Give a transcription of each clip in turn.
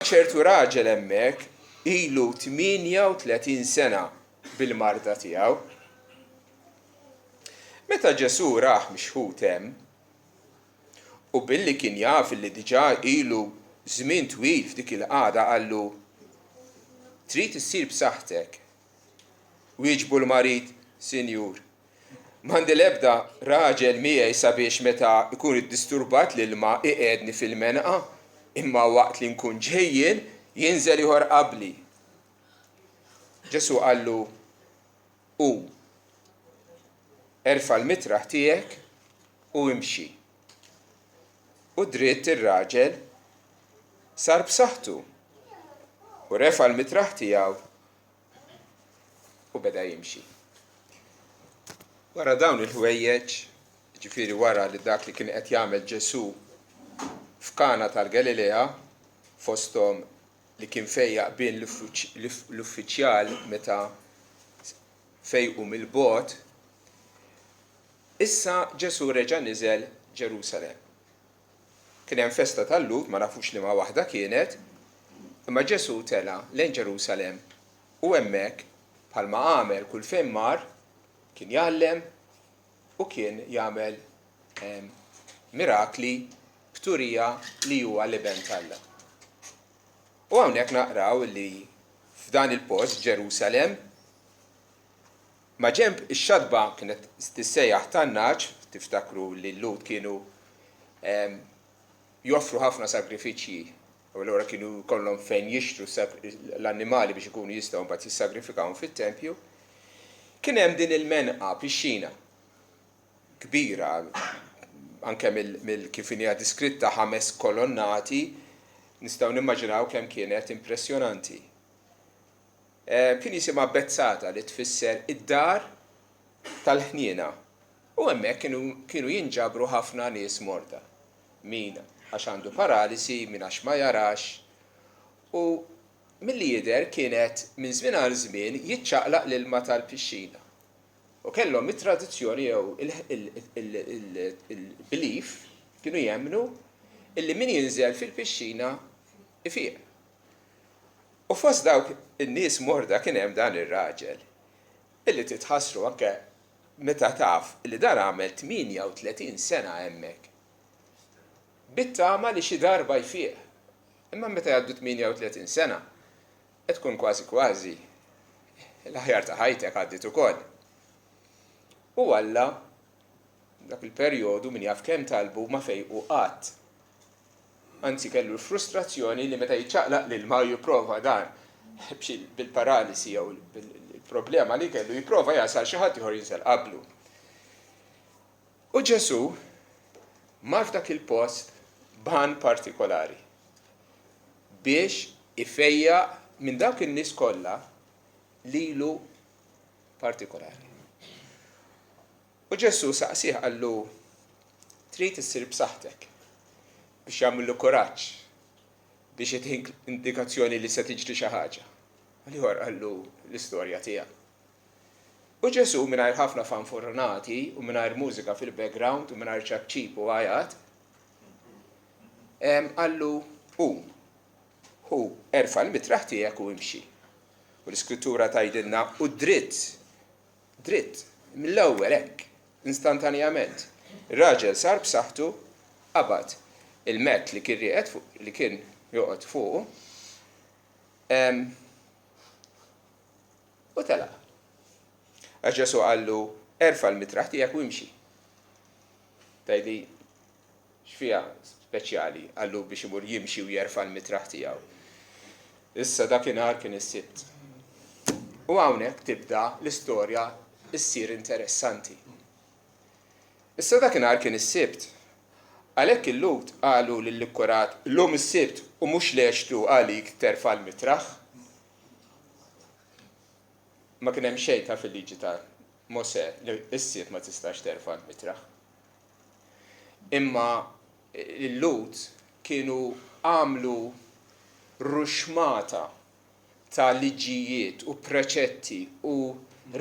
ċertu raġel hemmhekk ilu 38 sena bil-marda tiegħu. Meta Ġesu raħ mixħut hemm u billi kien jaf li diġà ilu żmien twil f'dik il-qagħda qallu trid issir b'saħħtek. Wieġbu l-marid, Sinjur, m'għandi l-ebda raġel miegħi sabiex meta ikun iddisturbat l-ilma iqgħedni fil-menqa, imma waqt li nkun ġejjin jinżel ieħor qabli. Ġesu qallu u erfa' l-mitraħ tiegħek u imxi. U dritt ir-raġel sar b'saħħtu u refa' l-mitraħ tiegħu u beda jimxi. Wara dawn il-ħwejjeġ, ġifieri wara li dak li kien qed jagħmel Ġesu f'Kana tal-Galilea fosthom li kien fejjaq bien l-uffiċjal meta fejqu mill-bogħod, issa Ġesu reġa' niżel Ġerusalemm. Kien hemm festa tal-Lut, ma nafux liema waħda kienet, imma Ġesu tela lejn Ġerusalemm u hemmhekk bħalma għamel kull fejn mar kien jgħallem u kien jagħmel mirakli b'turija li huwa l-iben tal-Alla. U hawnhekk naqraw li f'dan il-post Ġerusalemm ma ġenb ix-xadba kienet tissejjaħ tan-naġ, tiftakru li l-Lut kienu joffru ħafna sagrifiċċji u allura kienu kollhom fejn jixtru l-annimali biex ikunu jistgħu mbagħad jissagrifikawhom fit-tempju. Kien hemm din il-menqa pixxina kbira anke kif hija diskritta 5 kolonnati, nistgħu nimmaġinaw kemm kienet impressjonanti. Kien jisimha Bezzata li tfisser id-dar tal-ħniena. U hemmhekk kienu jinġabru ħafna nies morta. Min għax għandu paralisi, min għax ma jarax. U milli jidher kienet minn żmien għal żmien jiċċaqlaq l-ilma tal-pixxina. U kellhom it-tradizzjoni jew il-belief kienu jemmnu illi min jinżel fil-pixxina ifieq. U fost dawk in-nies morda kien hemm dan ir-raġel illi titħassru anke meta taf illi dan għamel 38 sena hemmhekk. Bittama li xi darba jfieq. Imma meta jgħaddu 38 sena qed tkun kważi l-aħjar ta' ħajtek għaddit ukoll. U Alla dak il-perjodu min jaf kemm talbu ma fejqu qatt. Anzi kellu l-frustrazzjoni li meta jiċċaqlaq l-ilma jipprova dan bil-paralisi jew il-problema li kellu jipprova jasal xi ħadd ieħor jinżel qablu. U Ġesu mar f'dak il-post ban partikolari biex ifejjaq minn dawk in-nies kollha lilu partikolari. U Ġesu saqsih qallu trid issir b'saħħtek biex jagħmlu kuraġġ biex jitħink indikazzjoni li se tiġri xi ħaġa. Ieħor qallu l-istorja tiegħek. U Ġesu mingħajr ħafna fanfurnati u mingħajr mużika fil-background u mingħajr ċabċib u għajat qallu hu erfa' l-mitraħ tiegħek u imxi. U l-Iskrittura tgħidilna u dritt mill-ewwel hekk instantanjament. Ir-raġel sar b'saħħtu qabad il-mett li kien rieqed li kien joqgħod fuqu u tela. Għax Ġesu qallu erfa' l-mitraħ tiegħek u imxi. Tgħidli x'fiha speċjali qallu biex imur jimxi u jerfa' l-mitraħ tiegħu. Issa dakinhar kien is-Sibt. U hawnhekk tibda l-istorja ssir interessanti. Issa dakinhar kien is-Sibt. Għalhekk il-Lut qalu lill-ikkurat llum is-Sibt u mhux lextu għalik terfa' l-mitraħ. Ma kien hemm xejn ta' fil-liġi ta' Mosè li s-Sibt ma tistax terfa' l-mitraħ. Imma il-Lut kienu għamlu ruxmata ta' liġijiet u preċetti u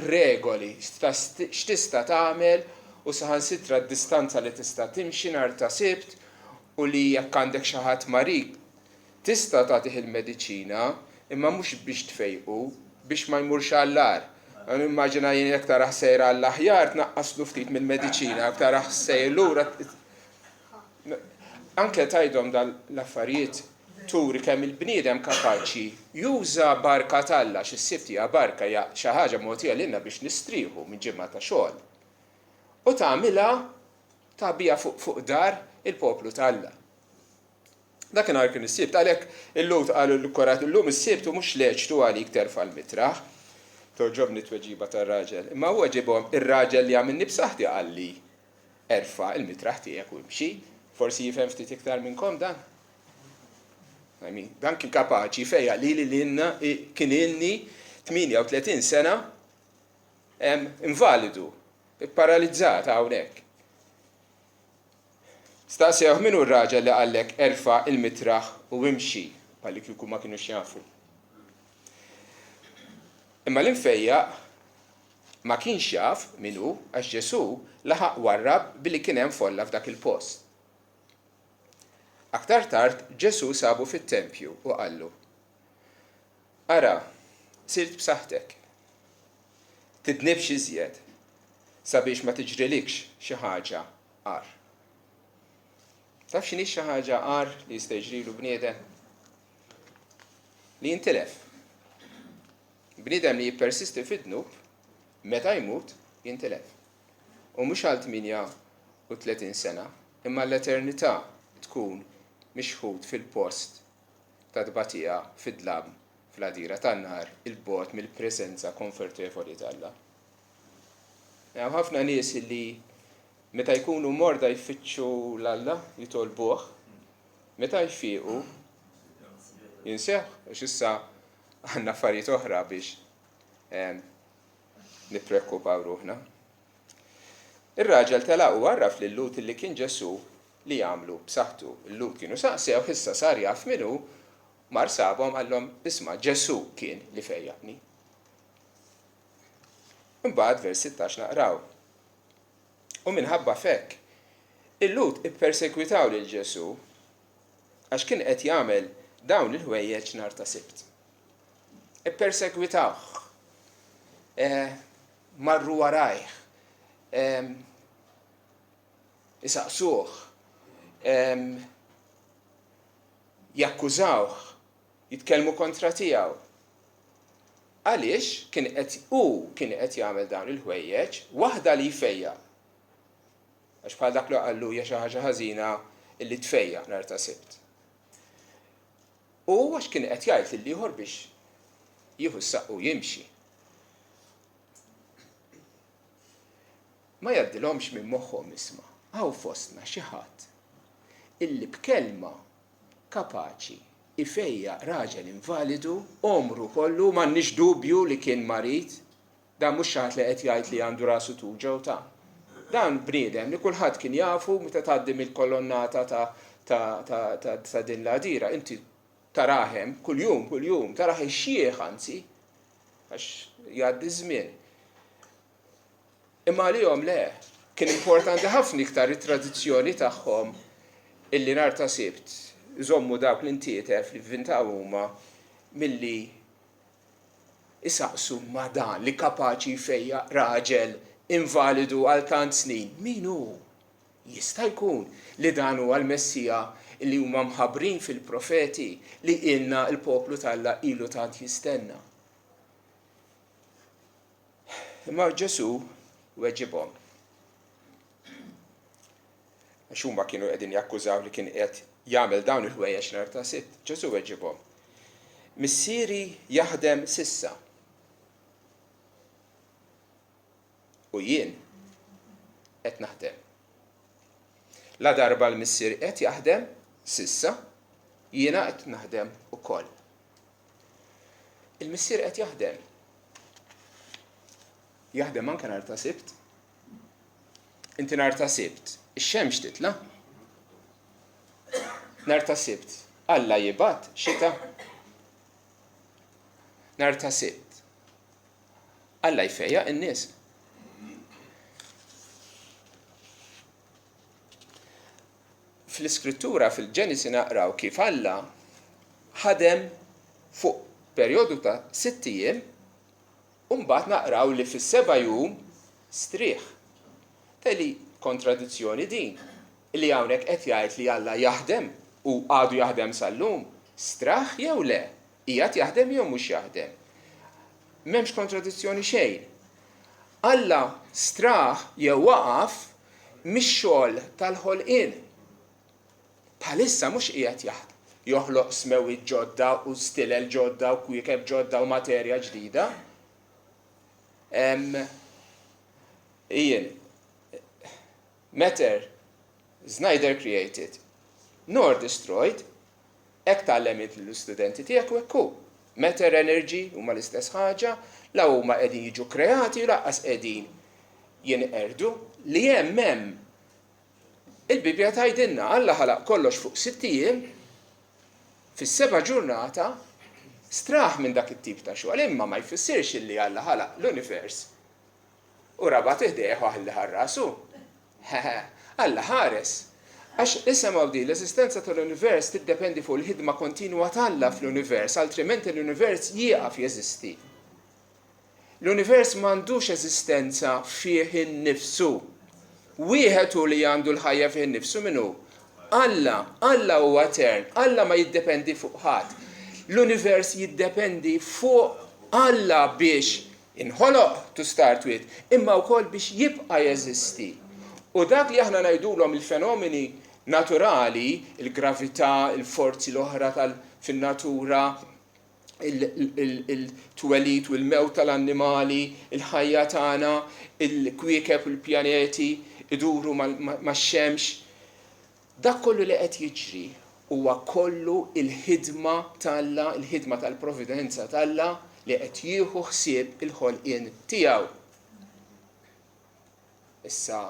regoli x'tista' tagħmel u saħansitra d-distanza li tista' timxi nhar ta' Sibt u li jekk għandek xi ħadd marig tista' tagħtih il-mediċina imma mhux biex tfejqu, biex ma jmurx għall-ar. Immaġina jien jekk taraħ sejra għall-aħjar tnaqqaslu ftit mill-mediċina, jekk taraħ sejr lura. Anke tgħidhom dal-affarijiet turi kemm il-bniedem kapaċi juża barka talla x'is-sibt hija barka hija xi ħaġa mogħtija lilna biex nistrieħu minn ġimgħa ta' xogħol. U tagħmilha tagħbiha fuq dar il-poplu talla. Dakinhar kien is-sibt għalhekk illum qalu l-kurat illum is-sibt u mhux leċtu għalik terfa' l-mitraħ. Toġobni tweġiba tar-raġel. Imma huwa ġibhom ir-raġel li għamilni b'saħħti qalli erfa' il-mitraħ tiegħek u imxi. Forsi jifhem ftit iktar minnkom dan. Dan kien kapaċi fejja li kien ilni 38 sena invalidu, paralizzat hawnhekk. Stassew minnu r-raġel li qallek erfa' il-mitraħ u imxi bħalli kieku ma kinux jafu. Imma l-infejjaq ma kienx jaf minnu għax Ġesu laħaq warrab billi kien hemm folla f'dak il-post. Aktar tard Ġesu sabu fit-tempju u qallu: Ara, sirt b'saħħtek. Tidnibx iżjed sabiex ma tiġrilikx xi ħaġa għar. Taf x'inhi xi ħaġa għar li jista' jiġrilu bniedem? Li jintilef. Bniedem li jippersisti fid-dnub, meta jmut jintilef. U mhux għal 38 sena, imma l-eternità tkun mixħud fil-post ta' tbatija fid-dlam fl-għadira tan-nar il-bogħod mill-preżenza komfortevoli tal-Alla. Hemm ħafna nies li meta jkunu morda jfittxu l-Alla, jitolbuh, meta jfiequ jinseħ għax issa għandna affarijiet oħra biex nippreokkupaw ruħna. Ir-raġel telaq u għarraf lil Lut li kien Ġesu li jagħmlu b'saħħtu. Il-Lut kienu saqsew issa sar jaf minnu mar sabhom għallhom isma' Ġesu kien li fejjaqni. Imbagħad vers 16 naqraw. U minħabba fekk, il-Lut ippersegwitaw lil Ġesu għax kien qed jagħmel dawn il-ħwejjeġ nhar ta' Sibt. Ippersegwitawh. Marru warajh. Isaqsuh. Jakkużawh. Jitkellmu kontra tiegħu. Għaliex kien qed jagħmel dawn il-ħwejjeġ waħda li jfejjaq. Għax bħal dak li qallu hija xi ħaġa ħażina illi tfejjaq nhar ta' Sibt. U għax kien qed jgħid lil ieħor biex jieħu s-saqq u jimxi. Ma jgħaddilhomx minn moħħhom isma' hawn fostna xi ħadd illi b'kelma kapaċi ifejjaq raġel invalidu omru kollu m'għandniex dubju li kien marit, dan mhux xi ħadd li qed jgħid li għandu rasu tuġa u ta'. Dan bniedem li kulħadd kien jafu meta tgħaddi mill-kolonnata ta' din l-għadira, inti tarahem kuljum, taraħ ix-xieħ anzi, għax jgħaddi żmien. Imma għalihom le, kien importanti ħafna iktar it-tradizzjoni tagħhom illi nhar ta' Sibt żommu dawk l-intieter li vvintaw huma milli isaqsu ma' dan li kapaċi jfejjaq raġel invalidu għal tant snin. Min hu? Jista' jkun li dan huwa l-Messija li huma mħabbrin fil-profeti li ilna l-poplu talla ilu tant jistenna. Imma Ġesu weġibhom. Għax huma kienu qegħdin jakkużaw li kien qed jagħmel dawn il-ħwejjeġ nhar ta' Sibt. Ġesu weġibhom. Missieri jaħdem s'issa. U jien qed naħdem. La darba l-missier qed jaħdem s'issa, jiena qed naħdem ukoll. Il-missier qed jaħdem. Jaħdem anke nhar ta' Sibt. Inti nhar ta' Sibt, ix-xemx titla'. Nhar ta' Sibt, Alla jibgħat xita. Nhar ta' Sibt, Alla jfejjaq in-nies. Fl-Iskrittura fil-Ġenesi naqraw kif Alla ħadem fuq perjodu ta' 6 ijiem u mbagħad naqraw li fis-7 jum strieħ. Teli kontradizzjoni din. Li hawnhekk qed jgħid li Alla jaħdem u għadu jaħdem sal-lum, straħ jew le, qiegħed jaħdem jew mhux jaħdem. M'hemmx kontradizzjoni xejn. Alla straħ jew waqaf mix-xogħol tal-ħolqien. Bħalissa mhux qiegħed jaħdem. Joħloq smewi ġodda u stilel ġodda u kwiekeb ġodda u materja ġdida. Matter Snyder created, nor destroyed, hekk tgħallem l-istudenti tiegħek u hekk hu. Matter energy huma l-istess ħaġa, la huma qegħdin jiġu kreati u laqqas qegħdin jinqerdu li hemm. Il-Bibja tgħidilna Alla ħalaq kollox fuq 6 ijiem, fis-7 ġurnata straħ minn dak it-tip ta' xogħol, imma ma jfissirx illi Alla ħalaq l-univers u rabat iħdejh waħli ħarrasu. Alla ħares. Għax isemgħu din l-esistenza tal-univers tiddependi fuq il-ħidma kontinwa tal-Alla fl-univers, altrimenti l-univers jieqaf jeżisti. L-univers m'għandux eżistenza fih innifsu. Wieħed hu li għandu l-ħajja fih innifsu minnu. Alla huwa etern, Alla ma jiddependi fuq ħadd. L-univers jiddependi fuq Alla biex inħoloq to start with, imma wkoll biex jibqa' jeżisti. U dak li aħna ngħidulhom il-fenomeni naturali, il-gravità, il-forzi l-oħra fin-natura, il-twelid u l-mewt tal-annimali, il-ħajja tagħna, il-kwiekeb u l-pjaneti, iduru max-xemx. Dak kollu li qed jiġri huwa kollu il-ħidma tal-Alla, il-ħidma tal-providenza tal-Alla li qed jieħu ħsieb il-ħolqien tiegħu. Issa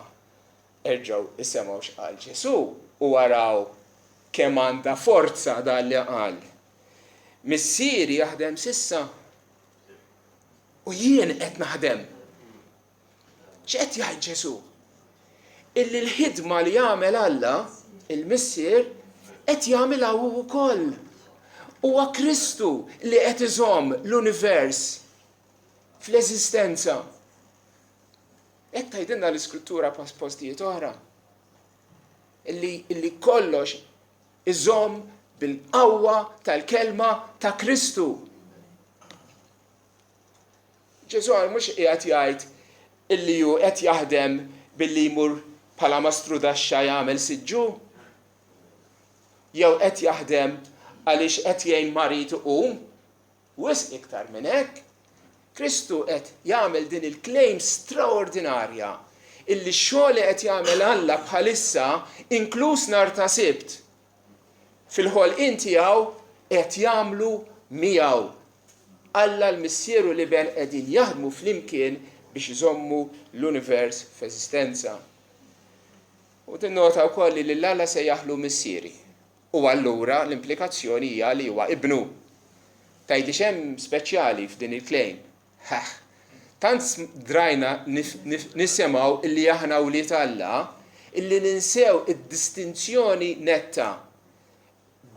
erġgħu isemgħu x'qal Ġesu u waraw kemm għandha forza dan li qal. Missieri jaħdem sissa u jien qed naħdem. X'qed jgħid Ġesu? Illi l-ħidma li jagħmel Alla, il-missier, qed jagħmilha hu wkoll. Huwa Kristu li qed iżomm l-univers fl-eżistenza. Hekk tgħidilna l-Iskrittura postijiet oħra. Illi kollox iżomm bil-qawwa tal-kelma ta' Kristu. Ġesu mhux qiegħed jgħid illi hu qed jaħdem billi jmur bħala mastru daxxa jagħmel siġġu. Jew qed jaħdem għaliex qed jgħin marit iqum. Wisq iktar minn hekk. Kristu qed jagħmel din il-claim straordinarja illi x-xogħol li qed jagħmel Alla bħalissa inkluż nhar ta' Sibt fil-ħolqien tiegħu qed jagħmlu miegħu. Alla l-missieru li ben qegħdin jaħdmu flimkien biex iżommu l-univers f'eżistenza. U tinnota wkoll li l-Alla se jaħlu missieri. U allura l-implikazzjoni hija li huwa ibnu. Tgħidli x'hemm speċjali f'din il-claim. Tant drajna nisimgħu illi aħna wlied Alla illi ninsew id-distinzjoni netta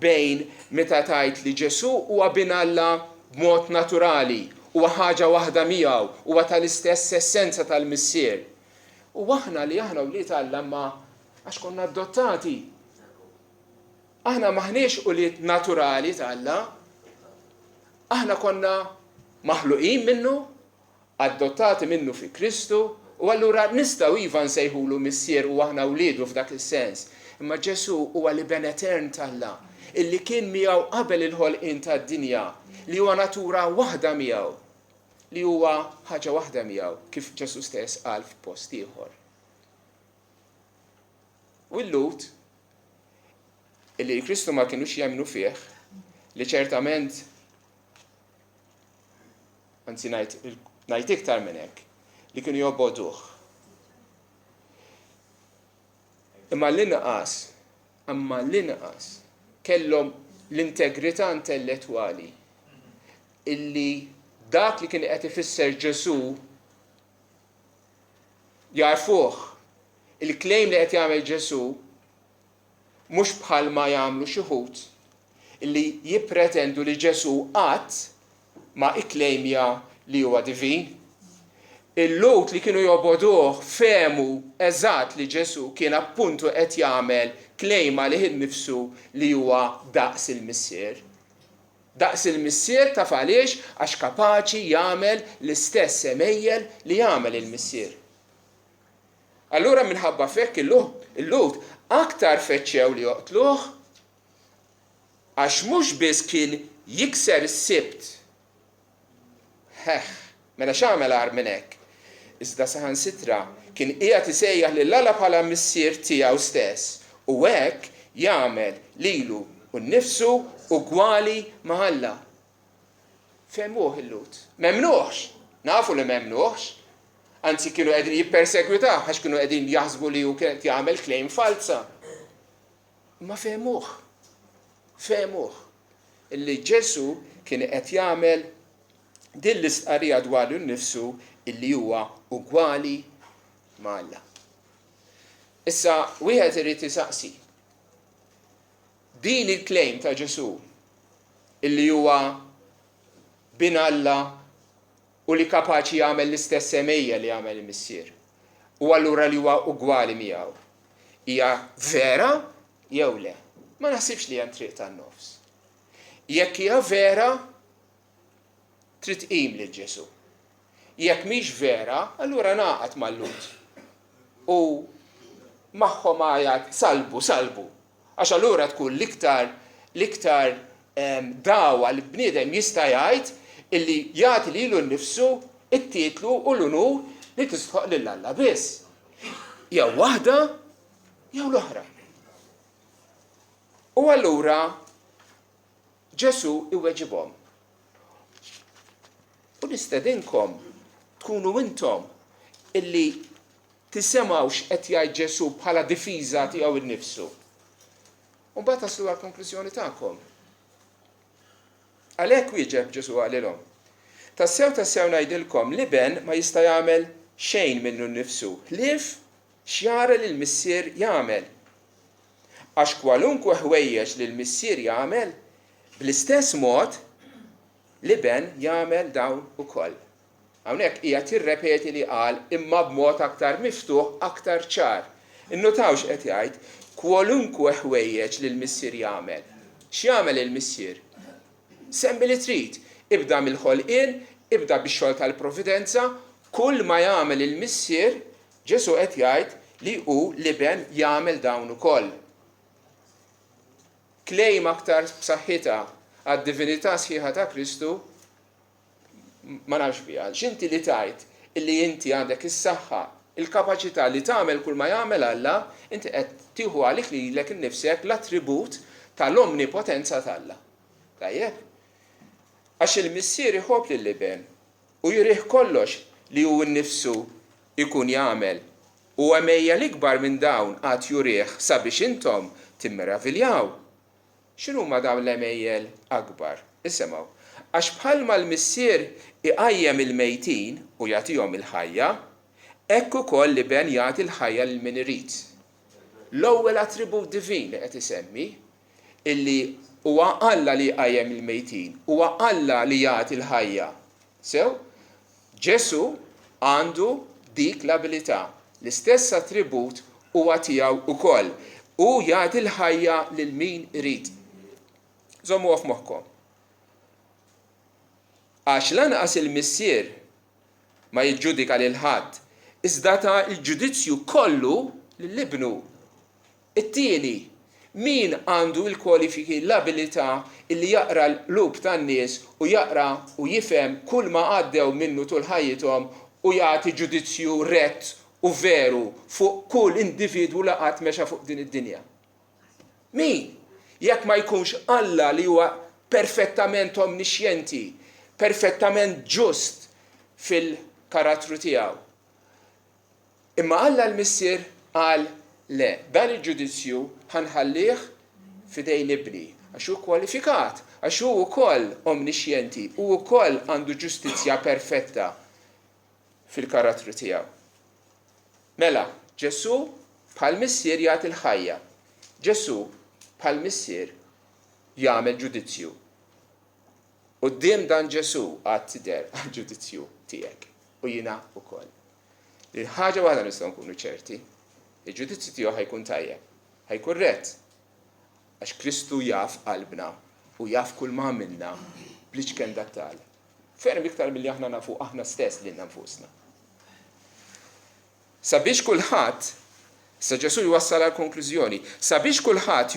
bejn meta tgħid li Ġesu huwa bin Alla b'mod naturali, huwa ħaġa waħda miegħu, huwa tal-istess essenza tal-missier. U aħna li aħna wlied Alla ma għax konna adottati. Aħna maħniex wlied naturali tal-Alla. Aħna konna maħluqin minnu, adottati minnu fi Kristu, u allura nistgħu iva nsejħulu missier u aħna wliedu f'dak is-sens. Imma Ġesu huwa l-ben etern tal-Alla, illi kien miegħu qabel il-ħolqien tad-dinja, li huwa natura waħda miegħu, li huwa ħaġa waħda miegħu, kif Ġesu stess qal f'post ieħor. U l-Lut, illi Kristu ma kinux jemmnu fih, li ċertament anzi ngħid iktar minn hekk, li kienu jobboduh. Imma l-inqas kellhom l-integrità intellettwali illi dak li kien qed ifisser Ġesu jarfuh. Il-klejm li qed jagħmel Ġesu mhux bħalma jagħmlu xi ħud, li jippretendu li Ġesu qatt ma ikklejmja li huwa divin. Il-Lut li kienu joboduh fehmu eżatt li Ġesu kien appuntu qed jagħmel klejma li nnifsu li huwa daqs il-Missier. Daqs il-Missier taf għaliex għax kapaċi jagħmel l-istess semejjel li jagħmel il-Missier. Allura minħabba fekk il-Lut aktar feċċew li joqtluh għax mhux biss kien jikser is-sibt. Mela x'għamel għar minn hekk. Iżda saħansitra kien qiegħed isejjaħ lil Alla bħala missier tiegħu stess u hekk jagħmel lilu u nnifsu ugwali ma' Alla. Femmuh il-Lut. Memnuħx. Nafu li memnuħx. Anzi kienu qegħdin jippersegwitaw għax kienu qegħdin jaħsbu li hu kien jagħmel klejm falsa. Ma femmuh. Femmuh. Illi Ġesu kien qed jagħmel din l-istqarrija dwar nnifsu illi huwa ugwali ma' Alla. Issa wieħed irid isaqsi. Din il-klejm ta' Ġesu illi huwa bin Alla u li kapaċi jagħmel l-istess semejja li jagħmel il-Missier. U allura li huwa ugwali miegħu. Hija vera jew le? Ma naħsibx li hemm triq tan-nofs. Jekk hija vera, trid tqim lil Ġesu. Jekk mhix vera, allura naqgħod mal-Lut. U magħhom għajat salbu. Għax allura tkun l-iktar dawa li bniedem jista' jgħid illi jagħti lilu nnifsu it-titlu u l-unur li tistħoq lil Alla biss. Jew waħda jew l-oħra. U allura Ġesu iweġibhom. U nistedinkom tkunu intom illi tisemgħux qed jgħid Ġesu bħala difiża tiegħu innifsu. U mbagħad taslu għall-konklużjoni tagħkom. Għalhekk wieġeb Ġesu għalilhom. Tassew ngħidilkom li ben ma jista' jagħmel xejn minnu nnifsu. Ħlief x'jara li l-Missier jagħmel. Għax kwalunkwe ħwejjeġ li l-Missier jagħmel, bl-istess mod li ben jagħmel dawn ukoll. Hawnhekk hija tirrepeti li qal imma b'mod aktar miftuħ, aktar ċar. Innotawx qed jgħid kwalunkwe ħwejjeġ li l-Missier jagħmel. X'jagħmel il-Missier? Semmi li trid. Ibda mill-ħolqien, ibda bix-xogħol tal-providenza, kull ma jagħmel il-Missier, Ġesu qed jgħid li hu li ben jagħmel dawn ukoll. Klejm aktar b'saħħitha għad-divinità sħiħa ta' Kristu ma nafx biha. X'inti li tgħid illi inti għandek is-saħħa, il-kapaċità li tagħmel kull ma jagħmel Alla, inti qed tieħu għalik lilek innifsek l-attribut tal-omnipotenza tal-Alla. Tajjeb? Għax il-Missier iħobb lil-liben u jrih kollox li hu nnifsu ikun jagħmel u għamejja l-ikbar minn dawn għad jurih sabiex intom timmeraviljaw. X'inhuma dawn l-għamejjel akbar? Isemgħu. Għax bħalma l-Missier iqajjem il-mejtin u jagħtihom il-ħajja, hekk ukoll li ben jagħti l-ħajja lil min irid. L-ewwel attribut divin li qed isemmi illi huwa Alla li jqajjem il-mejtin, huwa Alla li jagħti l-ħajja. Sew, Ġesu għandu dik l-abilità, l-istess attribut huwa tiegħu ukoll u jagħti l-ħajja lil min irid. Żommuha f'moħħkom. Għax lanqas il-Missier ma jiġġudika lil ħadd, iżda ta' il-ġudizzju kollu lill-ibnu. It-tieni, min għandu l-kwalifiki l-abilità illi jaqra l-qlub tan-nies u jaqra u jifhem kull ma għaddew minnu tul ħajjithom u jagħti ġudizzju rett u veru fuq kull individwu li qatt mexa fuq din id-dinja. Min? Jekk ma jkunx Alla li huwa perfettament omnixjenti, perfettament ġust fil-karattru tiegħu. Imma Alla l-Missier qal le, dan il-ġudizzju ħanħallih fidej l-ibni, għax hu kwalifikat, għax hu wkoll omnixjenti, u wkoll għandu ġustizzja perfetta fil-karattru tiegħu. Mela, Ġesu bħal Missier jagħti l-ħajja. Ġesu bħal Missier jagħmel ġudizzju. Quddiem dan Ġesu għad tidher għall-ġudizzju tiegħek u jiena wkoll. Li ħaġa waħda nistgħu nkunu ċerti, il-ġudizzju tiegħu ħajkun tajjeb, ħajkun rett, għax Kristu jaf qalbna u jaf kull ma għamilna bl-iċken dattal. Ferm iktar milli aħna nafu aħna stess li nfusna. Sabiex kulħadd, sa Ġesu jwassal għal konklużjoni, sabiex kulħadd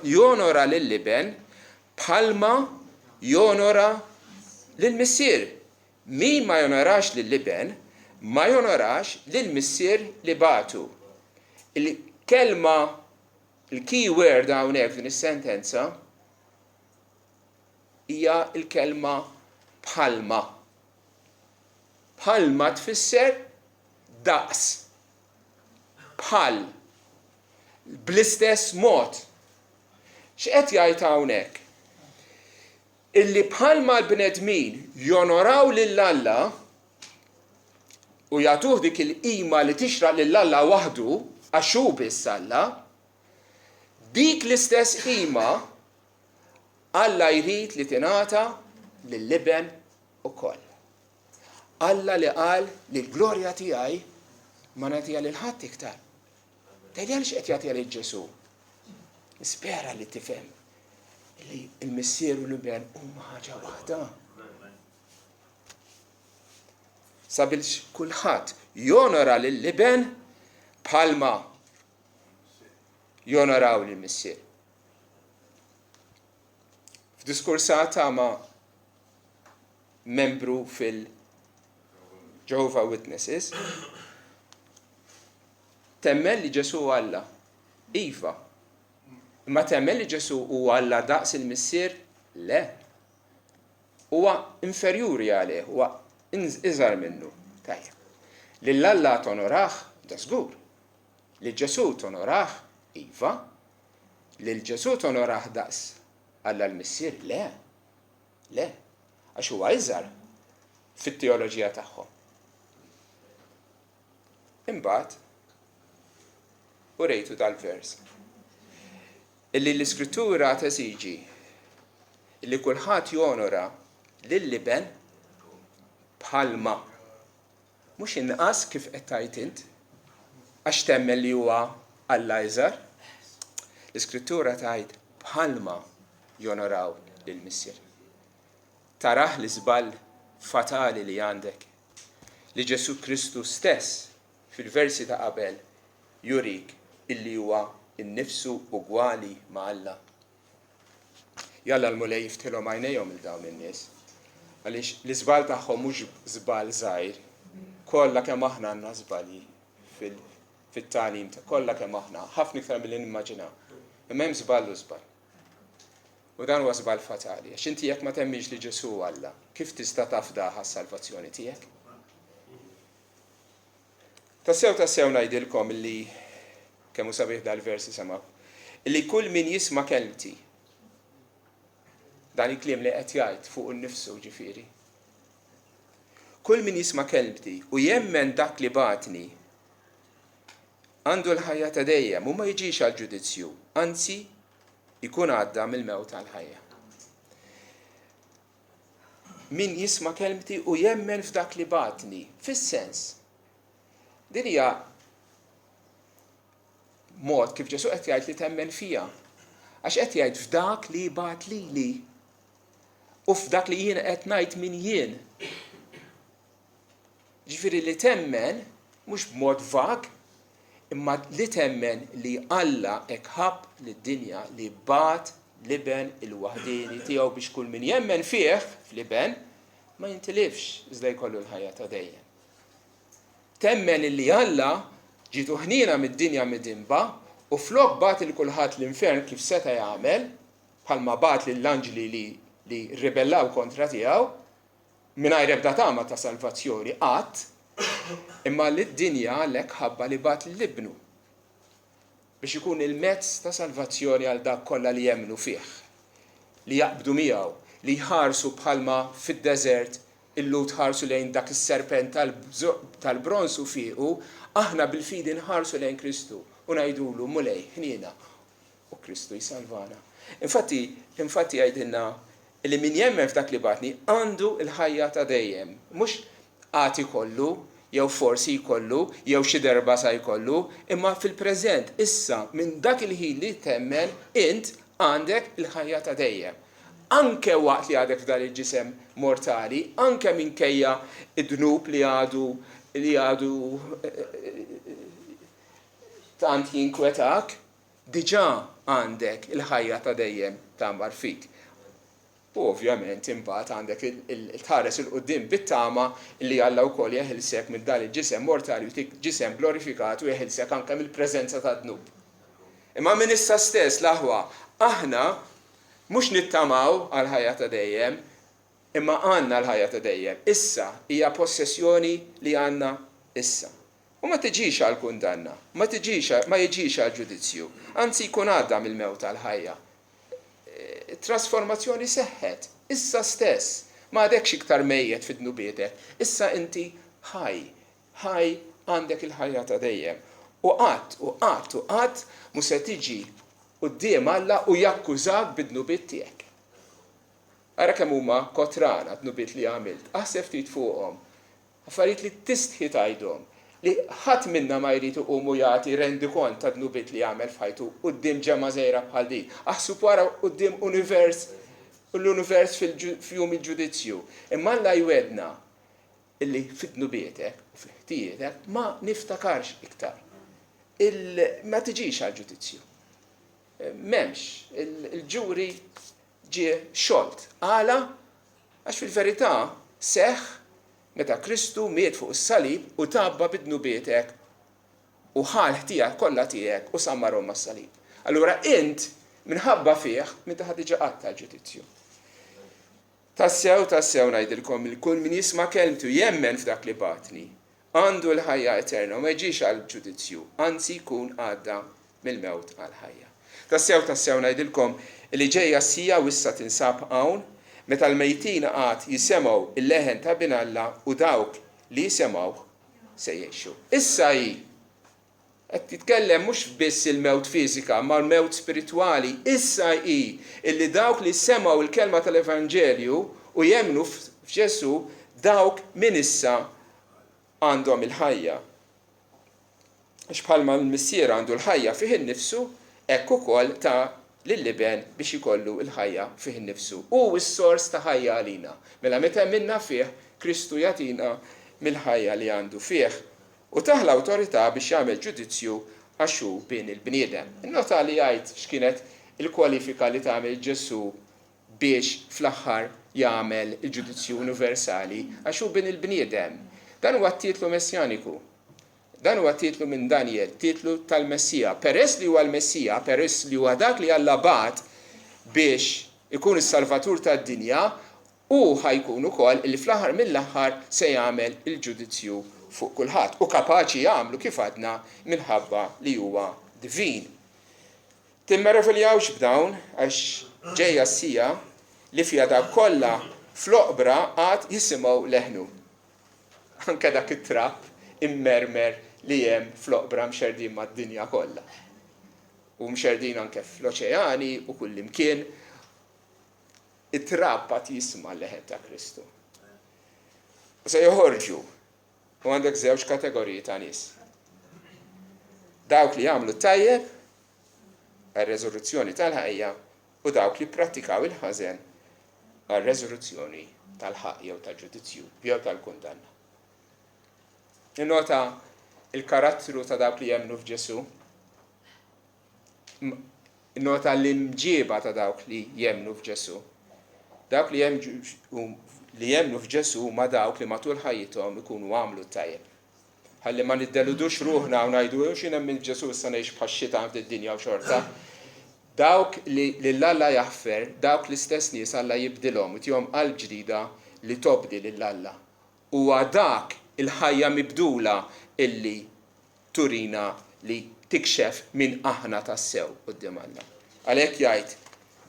jonora lill-liben bħalma jonora lill-missier. Min ma jonorax lill-liben ma jonorax lill-missier li batu. Il-kelma, il-key word hawnhekk din is-sentenza hija il-kelma bħalma. Bħalma tfisser daqs. Bħal. Bl-istess mod. X'qed jgħid hawnhekk? Illi bħalma l-bnedmin jonoraw lill-Alla u jagħtuh dik il-qima li tixraq lill-Alla waħdu għax hu biss Alla, dik l-istess qima Alla jrid li tingħata lill-liben ukoll. Alla li qal li l-glorja tiegħi ma nagħtiha lil ħadd iktar. Tgħidli għaliex qed jagħtiha lil Ġesu. Nispera li tifhem li l-missier u l-liben huma ħaġa waħda. Sabiex kulħadd jonora lill-liben bħalma jonoraw lill-missier. F'diskursata ma' membru fil-Jehovah Witnesses, temmen li Ġesu Alla. Iva. Ma temmen li Ġesu huwa Alla daqs il-missier? Le. Huwa inferjuri għalih, huwa iżgħar minnu. Tajjeb. Lill-Alla tonoraħ, da żgur. Lil Ġesu tonoraħ, iva. Lil Ġesu tonoraħ daqs Alla l-missier? Le. Le. Għax huwa iżgħar fit-teoloġija tagħhom. Imbagħad u rejtu dal-vers. Illi l-Iskrittura teżiġi illi kulħadd jonora lill-liben bħalma. Mhux inqas kif qed tgħid int għax temmen li huwa Alla iżgħar. L-Iskrittura tgħid bħalma jonoraw lill-missier. Taraħ l-iżball fatali li għandek li Ġesu Kristu stess fil-versi ta' qabel jurik illi huwa innifsu ugwali ma' Alla. Jalla l-mulej jiftilhom għajnejhom il dawn in-nies. Għaliex l-iżball tagħhom mhux żball żgħir, kollha kemm aħna għandna żbalji fit-tagħlim kollha kemm aħna, ħafna iktar milli nimmaġinaw. Imma hemm żball u żball. U dan huwa żball fatali, għax inti jekk ma temmix li Ġesu Alla, kif tista' tafdaħ għas-salvazzjoni tiegħek? Tassew ngħidilkom illi kemm hu sabiħ dal-versi semaw, illi kull min jisma' kelmti dan il-kliem li qed jgħid fuq innifsu ġifieri. Kull min jisma' kelmti u jemmen dak li batni għandu l-ħajja ta' dejjem u ma jiġix għal ġudizzju, anzi ikun għadda mill-mewt għall-ħajja. Min jisma' kelmti u jemmen f'dak li batni, fis-sens. Din hija mod kif Ġesu qed jgħid li temmen fija. Għax qed jgħid f'dak li bat lili u f'dak li jien qed ngħid min jien. Ġifieri li temmen mhux b'mod vag, imma li temmen li Alla hekk ħabb lid-dinja li bat liben il-waħdini tiegħu biex kull min jemmen fih f'liben ma jintilifx iżda jkollu l-ħajja ta' dejjem. Temmen li Alla ġitu ħnina mid-dinja mid-imba u flok bat il kulħadd l-infern kif seta' jagħmel bħalma bat lill-anġli li ribellaw kontra tiegħu mingħajr ebda tama ta' salvazzjoni qatt, imma lid-dinja għalhekk ħabba li bat l-ibnu biex ikun il-mezz ta' salvazzjoni għal dak kollha li jemmnu fih, li jaqbdu miegħu, li jħarsu bħalma fid-deżert illu tħarsu lejn dak is-serpent tal-bronzu fiequ, aħna bil-fidi nħarsu lejn Kristu u ngħidulu mulej ħniena u Kristu jsalvana. Infatti jgħidilna li min jemmen f'dak li batni għandu il-ħajja ta' dejjem. Mhux għati kollu, jew forsi jkollu, jew xi darba sa jkollu, imma fil-preżent issa minn dak il-ħin li temmen int għandek il-ħajja ta' dejjem. Anke waqt li għadek f'dan il-ġisem mortali, anke minkejja id-dnub li għadu tant jinkwetak, diġà għandek il-ħajja ta' dejjem tagħmar fik. U ovvjament imbagħad għandek il-tħares il-qudiem bit-tama li Alla wkoll jeħilsek minn dan il-ġisem mortali u tik ġisem glorifikat u jeħilsek anke mill-preżenza ta' dnub. Imma minn issa stess l-aħwa aħna mhux nittamaw għal ħajja ta' dejjem, imma għandna l-ħajja ta' dejjem. Issa hija possessjoni li għandna issa. U ma tiġix għal kundanna, ma jiġix għal ġudizzju, anzi jkun għadda mill-mewt għal ħajja. Trasformazzjoni seħħet, issa stess, ma għadekx iktar mejjed fid-dnubietek, issa inti ħaj għandek il-ħajja ta' dejjem. U qatt mu se tiġi quddiem Alla u jakkużak bid-dnubiet tiegħek. Ara kemm huma kotrana dnubiet li għamilt, aħseb ftit fuqhom, affarijiet li tistħi tgħidhom, li ħadd minna ma jrid iqumu jagħti rendi kont ta' dnubiet li jagħmel f'ħajtu quddiem ġemma żgħira bħal din. Aħsub wara quddiem l-univers f'jum il-ġudizzju. Imma Alla jwedna illi fid-dnubietek u fil-ħtietek ma niftakarx iktar. Ma tiġix għal ġudizzju. M'hemmx, il-ġuri ġie xolt. Għala għax fil-verità seħħ meta Kristu miet fuq is-salib u tabba bid-dnubietek u ħal ħtijak kollha tiegħek u sammarhom mas-salib. Allura int minħabba fih meta ħad tiġi qatt tal-ġudizzju. Tassew ngħidilkom il kull min jisma' kelmtu jemmen f'dak li batni għandu l-ħajja eterna u ma jġix għall-ġudizzju, anzi jkun għadda mill-mewt għall-ħajja. Tassew ngħidilkom li ġejja sija u issa tinsab hawn meta l-mejtin għad jisemgħu il-leħen ta' Binalla u dawk li jisemgħu se jgħixu. Issa qed titkellem mhux biss il-mewt fiżika, ma l-mewt spiritwali. Issa illi dawk li semgħu il-kelma tal-Evanġelju u jemmnu f'Ġesu dawk minn issa għandhom il-ħajja. Għax bħalma l-missier għandu l-ħajja fih innifsu, hekk ukoll ta' lill-liben biex ikollu l-ħajja fih innifsu. U s-sors ta' ħajja għalina. Mela meta minna fih, Kristu jagħtina mill-ħajja li għandu fih u taħ l-awtorità biex jagħmel ġudizzju għaxu bejn il-bniedem. Innota li jgħid x'kienet il-kwalifika li tagħmel Ġesu biex fl-aħħar jagħmel il-ġudizzju universali għaxu bejn il-bniedem. Dan huwa t-titlu messjaniku. Dan huwa titlu minn Daniel, titlu tal-Messija. Peress li huwa l-Messija, peress li huwa dak li Alla bat biex ikun is-salvatur tad-dinja u ħajkun ukoll li fl-aħħar mill-aħħar se jagħmel il-ġudizzju fuq kulħadd u kapaċi jagħmlu kif għadna minħabba li huwa divin. Timmereveljawx b'dawn għax ġejja s-sija li fiha dak kollha fl-oqbra għad jisimgħu leħnu. Anke dak it-trapp immermer li hemm fl-oqbra mxerdin mad-dinja kollha. U mxerdin anke fl-oċeani u kull imkien it-trapp qed jisma' l-leħen ta' Kristu. U se joħorġu u għandek żewġ kategoriji ta' nies. Dawk li jagħmlu tajjeb għar-reżoluzzjoni tal-ħajja u dawk li prattikaw il-ħażen għar-reżoluzzjoni tal-ħaq jew tal-ġudizzju jew tal-kundanna. Innota il-karattru ta' dawk li jemnu f'Ġesu, innota l-imġieba ta' dawk li jemnu f'Ġesu. Dawk li jemnu f'Ġesu ma dawk li matul ħajjithom ikunu għamlu tajjeb. Ħalli ma niddeludux ruħna u ngħidu x'in hemm il-Ġesu issa ngħix bħax-xita fid-dinja u xorta. Dawk li l-Alla jaħfer, dawk l-istess nies Alla jibdilhom u tihom qalb ġdida li tobdi lill-Alla. Huwa dak il-ħajja mibdula illi turina li tikxef minn aħna tassew quddiem Alla. Għalhekk jgħid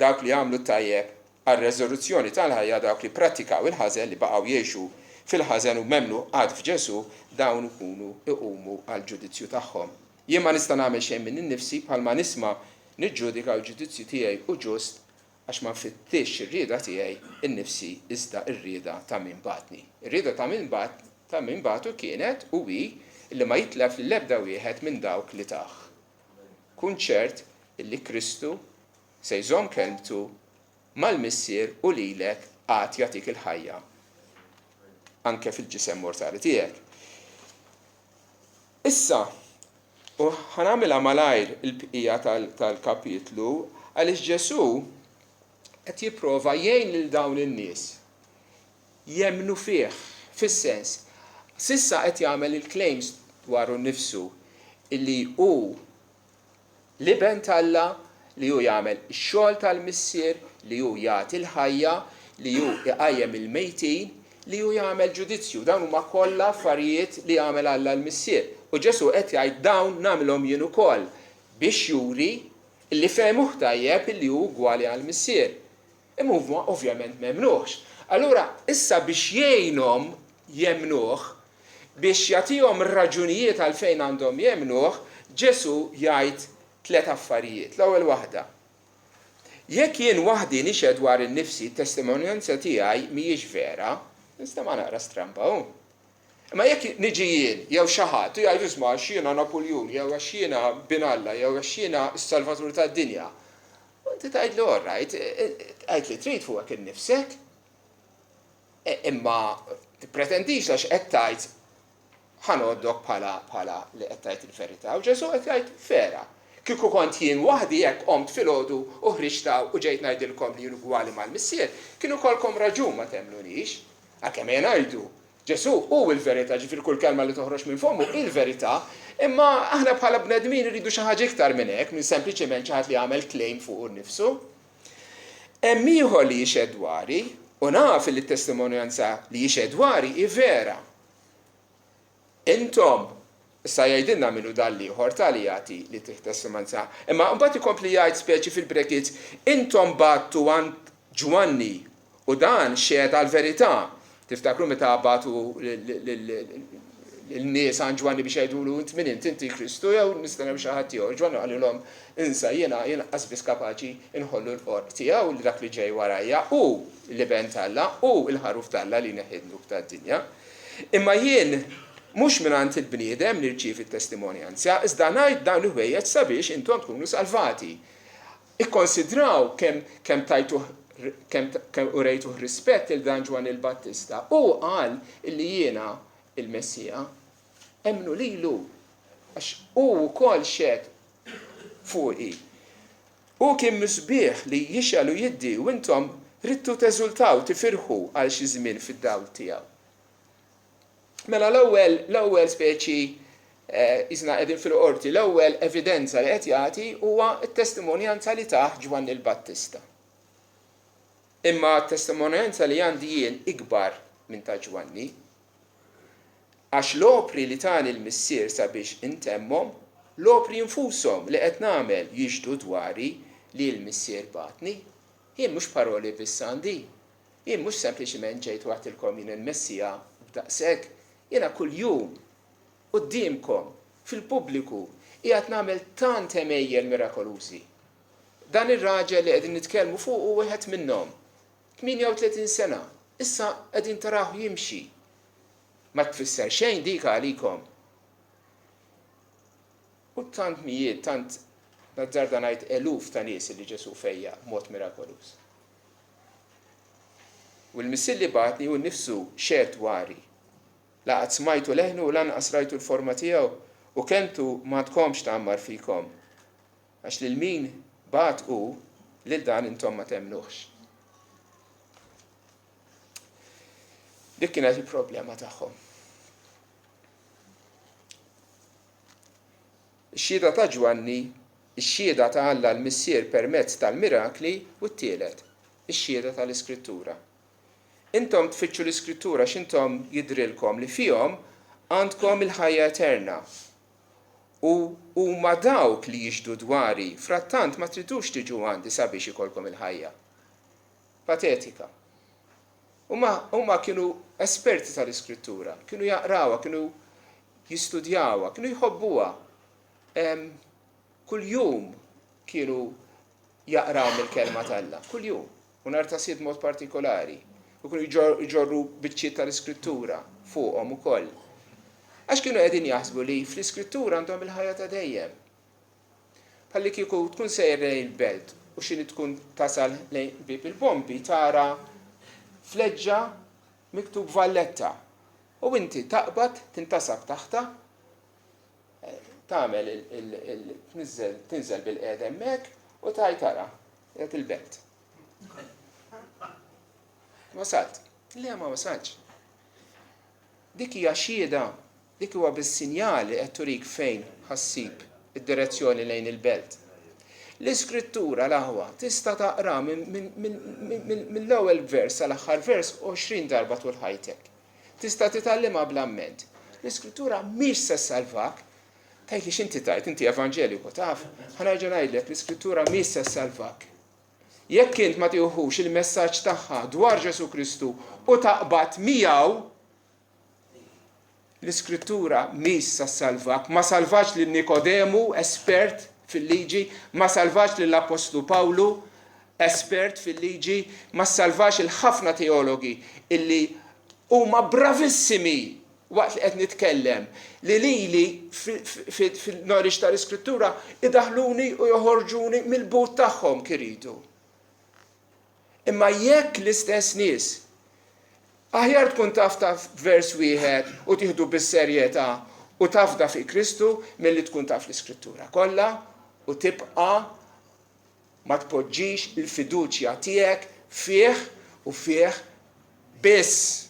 dawk li għamlu tajjeb għar-reżoluzzjoni tal-ħajja dawk li prattikaw il-ħażen li baqgħu jgħixu fil-ħażen u memnu għad f'Ġesu dawn ikunu iqumu għall-ġudizzju tagħhom. Jien ma nista' nagħmel xejn minn innifsi bħalma nisma' niġġudika l-ġudizzju tiegħi u ġust għax ma nfittix ir-rieda tiegħi innifsi iżda r-rieda ta' min batni. Ir-rieda ta' min batu kienet u hi li ma jitlef l-ebda wieħed minn dawk li taħ. Kun ċert illi Kristu se jżomm kelmtu mal-missier u lilek għad jagħtik il-ħajja anke fil-ġisem mortali tiegħek. Issa, u ħanamilha malajr il-bqija tal-kapitlu għaliex Ġesu qed jipprova jgħin lil dawn in-nies jemmnu fih fis-sens. Sissa qed jagħmel il-claims dwaru nnifsu illi hu liben Alla, li hu jagħmel ix-xogħol tal-missier, li hu jagħti l-ħajja, li hu iqajjem il-mejtin, li hu jagħmel ġudizzju. Dawn huma kollha affarijiet li jagħmel Alla l-missier. U Ġesu qed jgħid dawn nagħmilhom jien ukoll biex juri li fehmuh tajjeb illi hu gwali għall-missier. Imma huma ovvjament m'hemmnuhx. Allura issa biex jgħinhom jemmnuh, biex jagħtihom ir-raġunijiet għalfejn għandhom jemmnuh, Ġesu jgħid 3 affarijiet. L-ewwel waħda. Jekk jien waħdi nixed dwar innifsi t-testimonjanza tiegħi mhijiex vera, nista' ma naqra stramba hu. Ma jekk niġi jien jew xi ħadd u jgħid isma' x'jiena Napoljun, jew għax jiena bin Alla, jew għax jiena s-Salvatur tad-dinja. Inti tgħidlu all right, tgħid li trid fuqek innifsek. Imma tippretendix għax qed tgħid ħanoddok bħala li qed tgħid il-verità. U Ġesu qed jgħid vera. Kieku kont jien waħdi jekk qomt filgħodu u ħriġtaw u ġejt ngħidilkom li jien ugwali mal-missier, kienu kolkom raġun ma temlunix. Għalkemm jien ngħidu Ġesu hu l-verità, ġifier kull kelma li toħroġ minn fomu il-verità, imma aħna bħala bnedmin iridu xi ħaġa iktar minn hekk, minn sempliċement xi ħadd li jagħmel claim fuq nnifsu. Hemm ieħor li jixhed dwari u naf li t-testimonjanza li jixhed dwari hi vera. Intom issa jgħidilna minnu dan ieħor tali jagħti li testimonjanza. Imma mbagħad ikompli jgħid speċi fil-brackets intom battu għand Ġwanni u dan xhieda l-verità. Tiftakru meta batu l-nies għand Ġwanni biex jgħidulu int min inti Kristu jew nistennew xi ħadd ieħor. Ġwanni qalilhom insa jiena qasbis kapaċi inħollu l-qort tiegħu li dak li ġej warajja u l-liben Alla u l-ħaruf Alla li neħidlu tad-dinja. Imma jien mhux mingħand il-bniedem nirċievi t-testimonjanza, iżda ngħid dawn il-ħwejjeġ sabiex intom tkunu salvati. Ikkonsidraw kemm tajtu kemm urejtu rispett il dan Ġwan il-Battista u qal illi jiena il-Messija emmnu lilu għax hu wkoll xed fuqi. U kien misbieħ li jixel u jiddi u intom rittu teżultaw tifirħu għal xi żmien fid-dawl tiegħu. Mela l-ewwel speċi isna qegħdin fil-qorti, l-ewwel evidenza li qed jagħti huwa t-testimonjanza li taħ Ġwan il-Battista. Imma t-testimonjanza li għandi jien ikbar minn ta' Ġwanni, għax l-opri li tani l-missier sabiex intemmhom, l-opri infushom li qed nagħmel jixhdu dwari li l-missier batni, jien mhux paroli biss għandi, jien mhux sempliċement ġejt waħtilkom jien il-Messija b'daqshekk, jiena kuljum qudiemkom fil-pubbliku qiegħed nagħmel tant emejjel mirakolużi. Dan ir-raġel li qegħdin nitkellmu fuq u wieħed minnhom. 38 sena, issa qegħdin tarahu jimxi. Ma tfisser xejn dik għalikom. U tant mijiet, tant nazzarda ngħid eluf ta' nies li Ġesu fejja mod mirakoluż. U l-missier li batni hu nnifsu xehed dwari. Laqgħet smajtu leħnu u lanqas rajtu l-forma tiegħu u kelmtu ma tkomx tagħmmar fikom. Għax lil min bat hu lil dan intom ma temnuhx. Dik kienet il-problema tagħhom. Ix-xhieda ta' Ġwanni, ix-xhieda ta' Alla l-missier permezz tal-mirakli u t-tielet, ix-xhieda tal-Iskrittura. Intom tfittxu l-Iskrittura x'intom jidrilkom li fihom għandkom il-ħajja eterna. U ma dawk li jixhdu dwari, frattant ma tridux tiġu għandi sabiex ikolkom il-ħajja. Patetika. Huma kienu esperti tal-Iskrittura, kienu jaqrawha, kienu jistudjawha, kienu jħobbuha. Kuljum kienu jaqraw mill-kelma tal-Alla kuljum, u nhar ta' Sied mod partikolari, u kienu jġorru biċċiet tal-Iskrittura fuqhom ukoll. Għax kienu qegħdin jaħsbu li fl-Iskrittura għandhom il-ħajja ta' dejjem. Bħalli kieku tkun sejr lejn il-belt u xini tkun tasal lejn bib il-bombi tara fleġġa miktub Valletta. U inti taqbad tintasab taħta, tagħmel tinżel bil-qiegħda hemmhekk u tara qed il-belt. Wasalt. Le ma wasalx. Dik hija xhieda, dik huwa bis-sinjali qed turik fejn ħassib id-direzzjoni lejn il-belt. L-Iskrittura l-aħwa tista' taqra mill-ewwel vers sal-aħħar vers 20 darba tul ħajtek. Tista' titgħallimha bl-amment. L-Iskrittura mhix se salvak. Tajt li x'inti tajt, inti evanġeliku taf, ħanerġa' ngħidlek l-Iskrittura mhix se salvak. Jekk int ma tieħux il-messaġġ tagħha dwar Ġesu Kristu u taqbad miegħu, l-Iskrittura mhix se salvak, ma salvax lil Nikodemu, espert fil-liġi, ma salvax lill-Apostlu Pawlu, espert fil-liġi, ma salvax il-ħafna teologi illi huma bravissimi waqt li qed nitkellem li lili fil-knowledge tal-Iskrittura idaħluni u joħorġuni mill-but tagħhom kiridu. Imma jekk l-istess nies aħjar tkun tafta vers wieħed u tieħdu bis-serjetà u tafda fi Kristu milli tkun taf l-Iskrittura kollha u tibqa' ma tpoġġix il-fiduċja tiegħek fih u fih biss.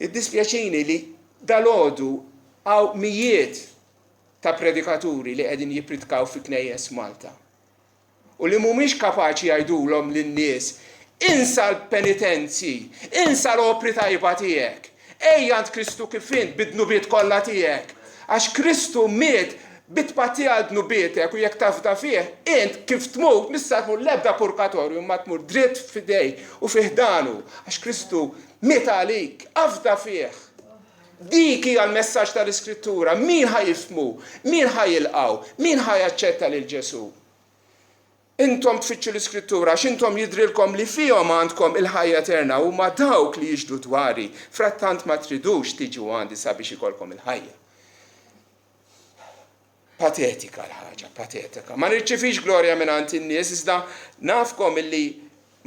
Iddispjaċini li dalgħodu għaw mijiet ta' predikaturi li qegħdin jippritkaw fi knejjes Malta. U li mhumiex kapaċi jgħidulhom lin-nies insa l-penitenzi, insa l-opri tajba tiegħek. Ejja għand Kristu kif int bid-dnubiet kollha tiegħek. Għax Kristu miet bit-patti għal dnubietek u jekk tafda fih, int kif tmut missa tmur l-ebda purgatorju ma tmur dritt fidej u fih danu. Għax Kristu miet għalik, afda fih. Dik hija l-messaġġ tal-Iskrittura, min ħajifhmu, min ħajilqgħu, min ħajaċċetta lil Ġesu. Intom tfittxu l-Iskrittura x'intom jidrilkom li fihom għandkom il-ħajja eterna huma dawk li jiġdu dwari, frattant ma tridux tiġu għandi sabiex ikolkom il-ħajja. Patetika l-ħaġa, patetika. Ma nirċifix glorja mingħand in-nies iżda nafkom illi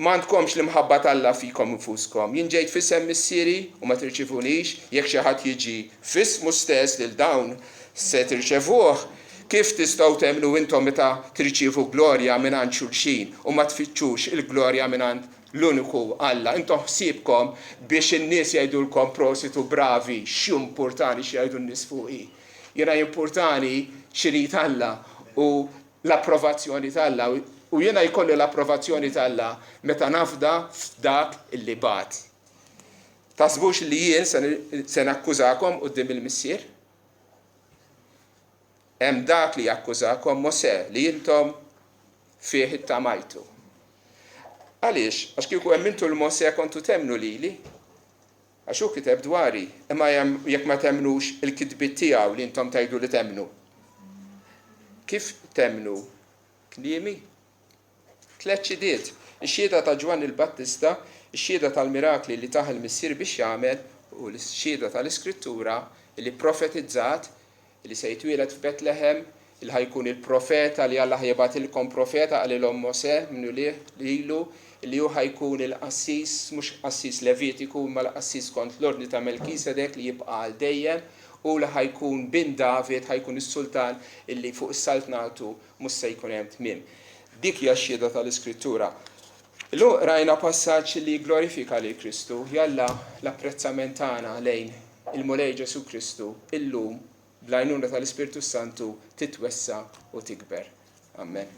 m'għandkomx l-imħabba tal-Alla fikom infuskom. Jien ġejt f'isem missieri u ma tirċifunix, jekk xi ħadd jiġi f'ismu stess lil dawn se tirċevuh, kif tistgħu temnu intom meta tirċievu glorja mingħand xulxin u ma tfittxux il-glorja mingħand l-uniku Alla. Intom ħsiebkom biex in-nies jgħidulkom prositu bravi, x'importani x'jgħidu n-nies fuqi. Jiena importani x'irid Alla u l-approvazzjoni tal-Alla. U jiena jkolli l-approvazzjoni tal-Alla meta nafda f'dak illi bat. Tasbux li jien se nakkużakom quddiem il-missier? Hemm dak li jakkużakom Mosè li intom fih ittamajtu. Għaliex, għax kieku emmintu l-Mosè kontu temnu lili, għax hu kiteb dwari, imma jekk ma temnux il-kitbiet tiegħu li intom tgħidu li temnu. Kif temnu? Kliemi? Tliet xhiediet, ix-xhieda ta' Ġwan il-Battista, ix-xhieda tal-mirakli li taħ il-missier biex jagħmel u l-xhieda tal-Iskrittura li profetizzat li se jitwieled f'Betlehem, il ħajkun il-profeta li Alla ħajbatilkom profeta għalilhom Mosè minnu lilu li hu ħajkun il-qassis, mhux qassis Levitiku, imma l-qassis kont l-ordni ta' Melkisedek li jibqa' għal dejjem u li ħajkun bin David, ħajkun is-sultan illi fuq is-saltnatu mhux se jkun hemm tmiem. Dik hija x-xhieda tal-Iskrittura. Illum rajna passaġġ li glorifika lil Kristu, jalla l-apprezzament tagħna lejn il-mulej Ġesu Kristu illum bl-għajnuna tal-Ispirtu Santu titwessa u tikber. Amen.